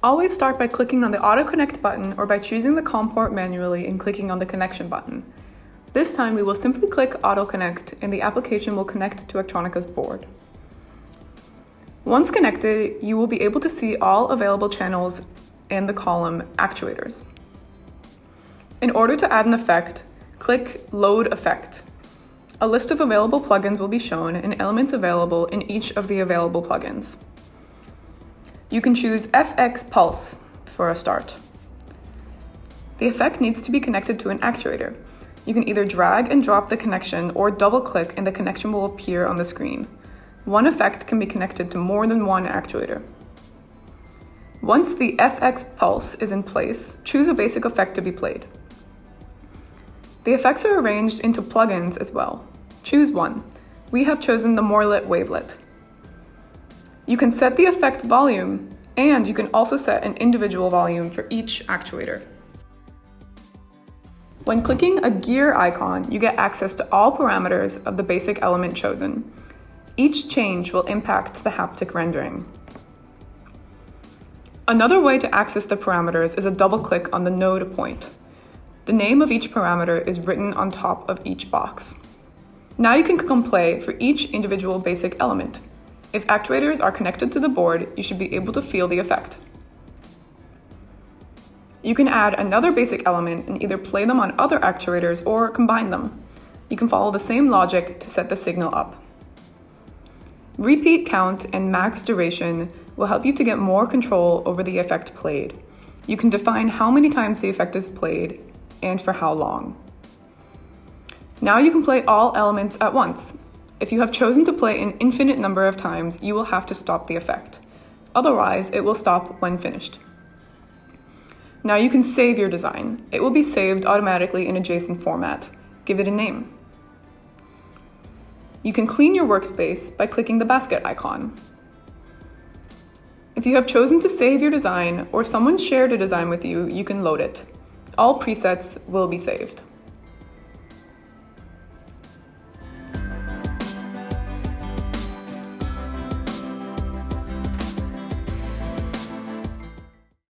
Always start by clicking on the Auto Connect button or by choosing the COM port manually and clicking on the Connection button. This time we will simply click Auto Connect and the application will connect to Actronika's board. Once connected, you will be able to see all available channels in the column Actuators. In order to add an effect, click Load Effect. A list of available plugins will be shown and elements available in each of the available plugins. You can choose FX Pulse for a start. The effect needs to be connected to an actuator. You can either drag and drop the connection or double-click and the connection will appear on the screen. One effect can be connected to more than one actuator. Once the FX Pulse is in place, choose a basic effect to be played. The effects are arranged into plugins as well. Choose one. We have chosen the Morelit Wavelet. You can set the effect volume, and you can also set an individual volume for each actuator. When clicking a gear icon, you get access to all parameters of the basic element chosen. Each change will impact the haptic rendering. Another way to access the parameters is a double-click on the node point. The name of each parameter is written on top of each box. Now you can click on play for each individual basic element. If actuators are connected to the board, you should be able to feel the effect. You can add another basic element and either play them on other actuators or combine them. You can follow the same logic to set the signal up. Repeat count and max duration will help you to get more control over the effect played. You can define how many times the effect is played and for how long. Now you can play all elements at once. If you have chosen to play an infinite number of times, you will have to stop the effect. Otherwise, it will stop when finished. Now you can save your design. It will be saved automatically in a JSON format. Give it a name. You can clean your workspace by clicking the basket icon. If you have chosen to save your design or someone shared a design with you, you can load it. All presets will be saved.